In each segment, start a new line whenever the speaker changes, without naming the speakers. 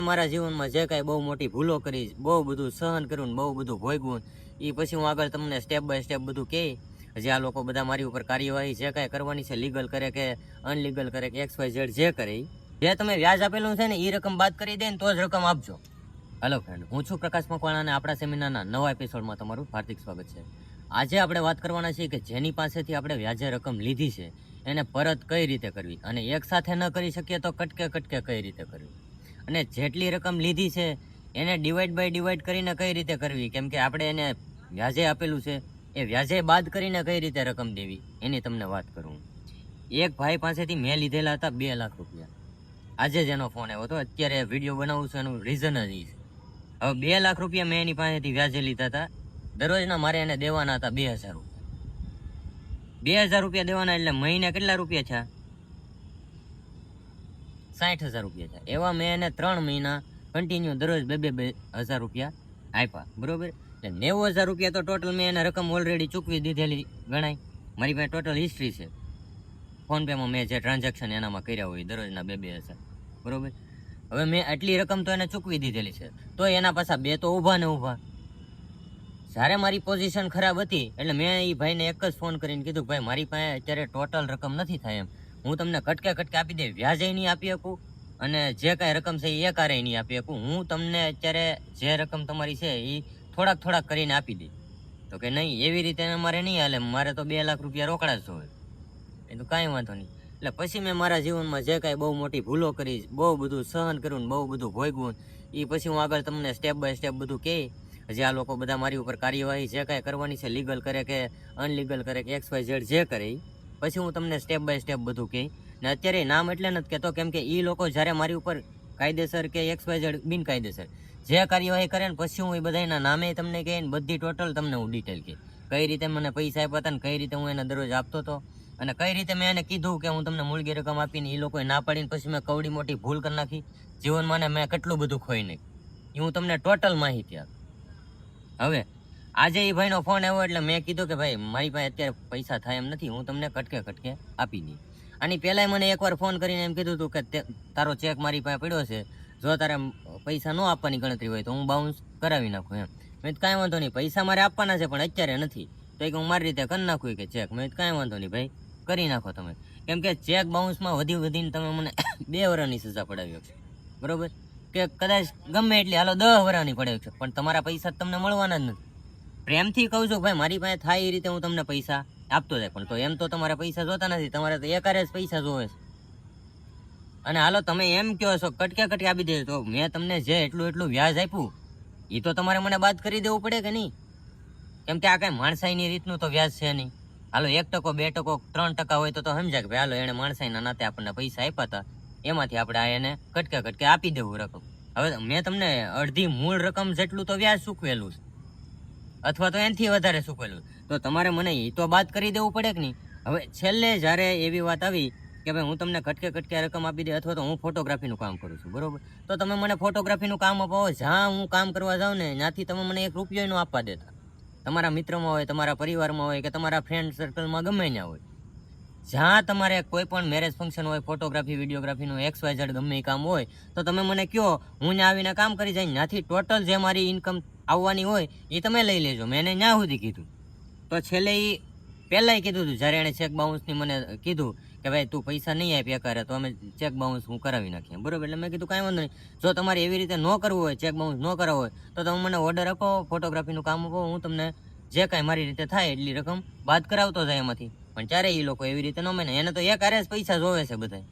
મારા જીવનમાં જે કાંઈ બહુ મોટી ભૂલો કરી, બહુ બધું સહન કર્યું, બહુ બધું ભોગવું, એ પછી હું આગળ તમને સ્ટેપ બાય સ્ટેપ બધું કહે. જે આ લોકો બધા મારી ઉપર કાર્યવાહી જે કાંઈ કરવાની છે, લીગલ કરે કે અનલીગલ કરે કે XYZ જે કરે, જે તમે વ્યાજ આપેલું છે ને એ રકમ બાદ કરી દે ને તો જ રકમ આપજો. હેલો ફ્રેન્ડ, હું છું પ્રકાશ મકવાણા અને આપણા સેમિનારના નવા એપિસોડમાં તમારું હાર્દિક સ્વાગત છે. આજે આપણે વાત કરવાના છીએ કે જેની પાસેથી આપણે વ્યાજે રકમ લીધી છે એને પરત કઈ રીતે કરવી, અને એક સાથે ન કરી શકીએ તો કટકે કટકે કઈ રીતે કરવી, અને જેટલી રકમ લીધી છે એને ડિવાઈડ બાય ડિવાઈડ કરીને કઈ રીતે કરવી, કેમ કે આપણે એને વ્યાજે આપેલું છે એ વ્યાજે બાદ કરીને કઈ રીતે રકમ દેવી એની તમને વાત કરું. એક ભાઈ પાસેથી મેં લીધેલા હતા 2 લાખ રૂપિયા. આજે જ એનો ફોન આવ્યો હતો. અત્યારે વિડીયો બનાવું છું એનું રીઝન જ એ છે. હવે 2 લાખ રૂપિયા મેં એની પાસેથી વ્યાજે લીધા હતા. દરરોજના મારે એને દેવાના હતા 2000 રૂપિયા. 2000 રૂપિયા દેવાના એટલે મહિને કેટલા રૂપિયા થયા? 60,000 રૂપિયા થયા. એવા મેં એને 3 મહિના કન્ટિન્યુ દરરોજ 2,000 રૂપિયા આપ્યા, બરોબર. એટલે 90,000 રૂપિયા તો ટોટલ મેં એને રકમ ઓલરેડી ચૂકવી દીધેલી ગણાય. મારી પાસે ટોટલ હિસ્ટ્રી છે ફોનપેમાં, મેં જે ટ્રાન્ઝેક્શન એનામાં કર્યા હોય દરરોજના 2,000, બરોબર. હવે મેં આટલી રકમ તો એને ચૂકવી દીધેલી છે, તો એના પાછા 2 તો ઊભા ને ઊભા. જ્યારે મારી પોઝિશન ખરાબ હતી એટલે મેં એ ભાઈને એક જ ફોન કરીને કીધું, ભાઈ મારી પાસે અત્યારે ટોટલ રકમ નથી થાય એમ, હું તમને કટકે કટકે આપી દે, વ્યાજે નહીં આપી શકું અને જે કાંઈ રકમ છે એ કારે નહીં આપી શકું. હું તમને અત્યારે જે રકમ તમારી છે એ થોડાક કરીને આપી દઈ. તો કે નહીં, એવી રીતે મારે નહીં હાલે, મારે તો 2 લાખ રૂપિયા રોકડા જ જોઈએ. એ તો કાંઈ વાંધો નહીં. એટલે પછી મેં મારા જીવનમાં જે કાંઈ બહુ મોટી ભૂલો કરી, બહુ બધું સહન કર્યું, બહુ બધું ભોગવું, એ પછી હું આગળ તમને સ્ટેપ બાય સ્ટેપ બધું કહે. જે આ લોકો બધા મારી ઉપર કાર્યવાહી જે કાંઈ કરવાની છે, લીગલ કરે કે અનલીગલ કરે કે XYZ જે કરે, પછી હું તમને સ્ટેપ બાય સ્ટેપ બધું કહી. ને અત્યારે નામ એટલે નથી કહેતો, કેમ કે એ લોકો જ્યારે મારી ઉપર કાયદેસર કે XYZ બિનકાયદેસર જે કાર્યવાહી કરે ને પછી હું એ બધાના નામે તમને કહે ને બધી ટોટલ તમને હું ડિટેલ કહી, કઈ રીતે મને પૈસા આપ્યા હતા ને કઈ રીતે હું એને દરરોજ આપતો હતો, અને કઈ રીતે મેં એને કીધું કે હું તમને મૂળગી રકમ આપીને એ લોકોએ ના પાડીને પછી મેં કવડી મોટી ભૂલ કરી નાખી જીવનમાં, મેં કેટલું બધું ખોઈ નાખ્યું એ હું તમને ટોટલ માહિતી આપી. હવે આજે એ ભાઈનો ફોન આવ્યો એટલે મેં કીધું કે ભાઈ મારી પાસે અત્યારે પૈસા થાય એમ નથી, હું તમને કટકે કટકે આપી દઈ. આની પહેલાંય મને એકવાર ફોન કરીને એમ કીધું હતું કે તારો ચેક મારી પાસે પડ્યો છે, જો તારે પૈસા ન આપવાની ગણતરી હોય તો હું બાઉન્સ કરાવી નાખું એમ. મેં કાંઈ વાંધો નહીં, પૈસા મારે આપવાના છે પણ અત્યારે નથી, તો કે હું મારી રીતે કરી નાખું કે ચેક. મેં કાંઈ વાંધો નહીં ભાઈ, કરી નાખો તમે, કેમ કે ચેક બાઉન્સમાં વધીને તમે મને 2 વર્ષની સજા પડાવી છે, બરોબર, કે કદાચ ગમે એટલી હાલો 10 વર્ષની પડાવી છે, પણ તમારા પૈસા તમને મળવાના જ નથી. પ્રેમથી કહું છું ભાઈ, મારી પાસે થાય એ રીતે હું તમને પૈસા આપતો જાય, પણ તો એમ તો તમારે પૈસા જોતા નથી, તમારે તો એકારે જ પૈસા જોવે છે. અને હાલો તમે એમ કહો છો કટકે કટકે આપી દેજો, તો મેં તમને જે એટલું વ્યાજ આપ્યું એ તો તમારે મને બાદ કરી દેવું પડે કે નહીં? કેમ કે આ કાંઈ માણસાઈની રીતનું તો વ્યાજ છે નહીં. હાલો 1%, 2%, 3% હોય તો સમજાય કે ભાઈ હાલો એને માણસાઈના નાતે આપણને પૈસા આપ્યા હતા, એમાંથી આપણે આ એને કટકે કટકે આપી દેવું રકમ. હવે મેં તમને અડધી મૂળ રકમ જેટલું તો વ્યાજ ચૂકવેલું છે, અથવા તો એનાથી વધારે ચૂકવેલું, તો તમારે મને એ તો બાદ કરી દેવું પડે કે નહીં? હવે છેલ્લે જ્યારે એવી વાત આવી કે ભાઈ હું તમને કટકે કટકે રકમ આપી દે, અથવા તો હું ફોટોગ્રાફીનું કામ કરું છું, બરોબર, તો તમે મને ફોટોગ્રાફીનું કામ અપાવો, જ્યાં હું કામ કરવા જાઉં ને ત્યાંથી તમે મને 1 રૂપિયો ન આપવા દેતા. તમારા મિત્રમાં હોય, તમારા પરિવારમાં હોય કે તમારા ફ્રેન્ડ સર્કલમાં ગમે ત્યાં હોય, જ્યાં તમારે કોઈ પણ મેરેજ ફંક્શન હોય, ફોટોગ્રાફી વિડીયોગ્રાફીનું XYZ ગમે એ કામ હોય, તો તમે મને કહો, હું ત્યાં આવીને કામ કરી જાય, ત્યાંથી ટોટલ જે મારી ઇન્કમ આવવાની હોય એ તમે લઈ લેજો. મેં એને ત્યાં સુધી કીધું. તો છેલ્લે એ પહેલાંય કીધું હતું, જ્યારે એણે ચેક બાઉન્સની મને કીધું કે ભાઈ તું પૈસા નહીં આપી કરે તો અમે ચેક બાઉન્સ હું કરાવી નાખીએ, બરોબર. એટલે મેં કીધું કાંઈ વાંધો નહીં, જો તમારે એવી રીતે ન કરવું હોય, ચેક બાઉન્સ ન કરાવવો હોય, તો તમે મને ઓર્ડર આપો, ફોટોગ્રાફીનું કામ આપો, હું તમને જે કાંઈ મારી રીતે થાય એટલી રકમ બાદ કરાવતો જાય એમાંથી. પણ ત્યારે એ લોકો એવી રીતે ન માને, એને તો એકારે જ પૈસા જોવે છે બધા.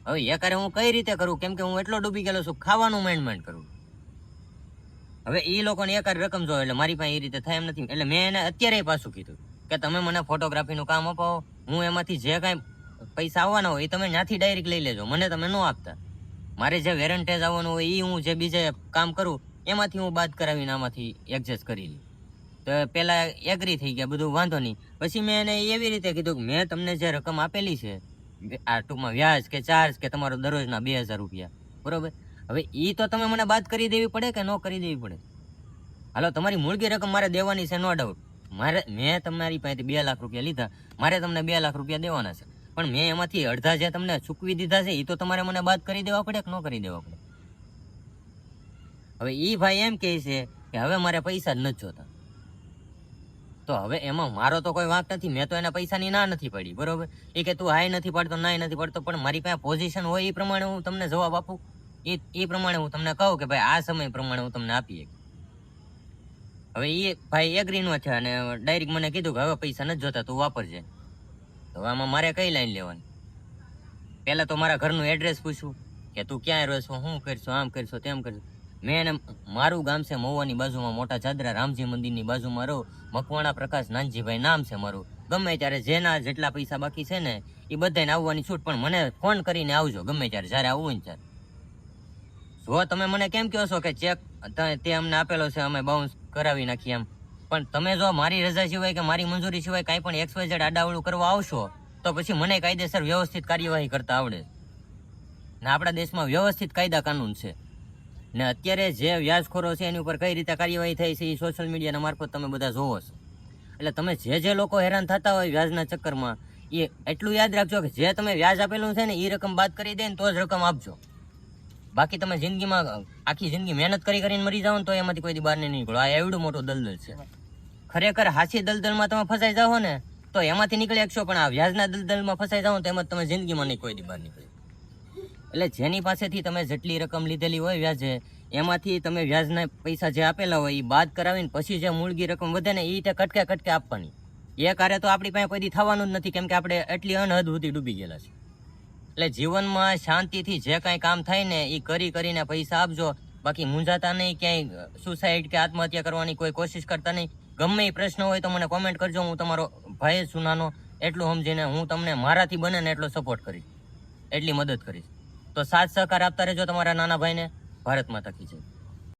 હવે એકારે હું કઈ રીતે કરું, કેમ કે હું એટલો ડૂબી ગયેલો છું, ખાવાનું માંડ કરું. હવે એ લોકોને એકારે રકમ જોવે એટલે મારી પાસે એ રીતે થાય એમ નથી. એટલે મેં એને અત્યારે પાછું કીધું કે તમે મને ફોટોગ્રાફીનું કામ અપાવો, હું એમાંથી જે કાંઈ પૈસા આવવાના હોય એ તમે ત્યાંથી ડાયરેક્ટ લઈ લેજો, મને તમે ન આપતા. મારે જે વેરંટેજ આવવાનું હોય એ હું જે બીજે કામ કરું એમાંથી હું બાદ કરાવીને આમાંથી એડજસ્ટ કરી લઉં. તો પહેલાં એગ્રી થઈ ગયા, બધું વાંધો નહીં. પછી મેં એને એવી રીતે કીધું કે મેં તમને જે રકમ આપેલી છે, આ ટૂંકમાં વ્યાજ કે ચાર્જ કે તમારો દરરોજના 2,000 રૂપિયા, બરોબર, હવે એ તો તમે મને બાદ કરી દેવી પડે કે ન કરી દેવી પડે? હાલો તમારી મૂળગી રકમ મારે દેવાની છે, નો ડાઉટ. મેં તમારી પાસેથી 2 લાખ રૂપિયા લીધા, મારે તમને 2 લાખ રૂપિયા દેવાના છે, પણ મેં એમાંથી અડધા જે તમને ચૂકવી દીધા છે એ તો તમારે મને બાદ કરી દેવા પડે કે ન કરી દેવા પડે? હવે ઈ ભાઈ એમ કહે છે કે હવે મારે પૈસા જ નથી જોતા. તો હવે એમાં મારો તો કોઈ વાંક નથી, મેં તો એના પૈસાની ના નથી પડી, બરોબર. એ કે તું હાય નથી પાડતો, નાય નથી પાડતો, પણ મારી પાસે પોઝિશન હોય એ પ્રમાણે હું તમને જવાબ આપું, એ પ્રમાણે હું તમને કહું કે ભાઈ આ સમય પ્રમાણે હું તમને આપીએ. હવે એ ભાઈ એગ્રી નો છે અને ડાયરેક્ટ મને કીધું કે હવે પૈસા નથી જોતા, તું વાપરજે. તો આમાં મારે કઈ લાઈન લેવાની? પહેલા તો મારા ઘરનું એડ્રેસ પૂછવું કે તું ક્યાં રહો છો, શું કરશો, આમ કરશો, તેમ કરશો. મેં એને મારું ગામ છે મહુવાની બાજુમાં, મોટા ચાદરા રામજી મંદિરની બાજુમાં રહું, મકવાણા પ્રકાશ નાનજીભાઈ નામ છે મારું. ગમે ત્યારે જેના જેટલા પૈસા બાકી છે ને એ બધાને આવવાની છૂટ, પણ મને ફોન કરીને આવજો ગમે ત્યારે, જ્યારે આવવું ને ત્યારે. જો તમે મને કેમ કહો છો કે ચેક તે અમને આપેલો છે અમે બાઉન્સ કરાવી નાખીએ એમ, પણ તમે જો મારી રજા સિવાય કે મારી મંજૂરી સિવાય કાંઈ પણ XYZ આડાવડું કરવા આવશો તો પછી મને કાયદેસર વ્યવસ્થિત કાર્યવાહી કરતા આવડે ને. આપણા દેશમાં વ્યવસ્થિત કાયદા કાનૂન છે ને અત્યારે જે વ્યાજખોરો છે એની ઉપર કઈ રીતે કાર્યવાહી થઈ છે એ સોશિયલ મીડિયાના મારફત તમે બધા જોવો છો. એટલે તમે જે લોકો હેરાન થતા હોય વ્યાજના ચક્કરમાં, એ એટલું યાદ રાખજો કે જે તમે વ્યાજ આપેલું છે ને એ રકમ બાદ કરી દે ને તો જ રકમ આપજો. બાકી તમે જિંદગીમાં આખી જિંદગી મહેનત કરીને મરી જાઓ ને તો એમાંથી કોઈ દી બહાર નહીં નીકળો. આ એવડું મોટું દલદલ છે. ખરેખર હાસી દલદલમાં તમે ફસાઈ જાઓ ને તો એમાંથી નીકળી શકશો, પણ આ વ્યાજના દલદલમાં ફસાઈ જાઓ તો એમાં તમે જિંદગીમાં નહીં કોઈ દી બહાર નીકળી. એટલે જેની પાસેથી તમે જેટલી રકમ લીધેલી હોય વ્યાજે, એમાંથી તમે વ્યાજના પૈસા જે આપેલા હોય એ બાદ કરાવીને પછી જે મૂળગી રકમ વધે ને એ કટકે કટકે આપવાની. એ કાર્ય તો આપણી પાસે કોઈ દી થવાનું જ નથી, કેમ કે આપણે એટલી અનહદ સુધી ડૂબી ગયેલા છે. એટલે જીવનમાં શાંતિથી જે કાંઈ કામ થાય ને એ કરીને પૈસા આપજો. બાકી મૂંઝાતા નહીં, ક્યાંય સુસાઇડ કે આત્મહત્યા કરવાની કોઈ કોશિશ કરતા નહીં. ગમે એ પ્રશ્ન હોય તો મને કોમેન્ટ કરજો, હું તમારો ભાઈ જ છું નાનો, એટલું સમજીને હું તમને મારાથી બને ને એટલો સપોર્ટ કરીશ, એટલી મદદ કરીશ. તો સાથ સહકાર આપતા રહેજો તમારા નાના ભાઈને. ભારત માતા કી જય.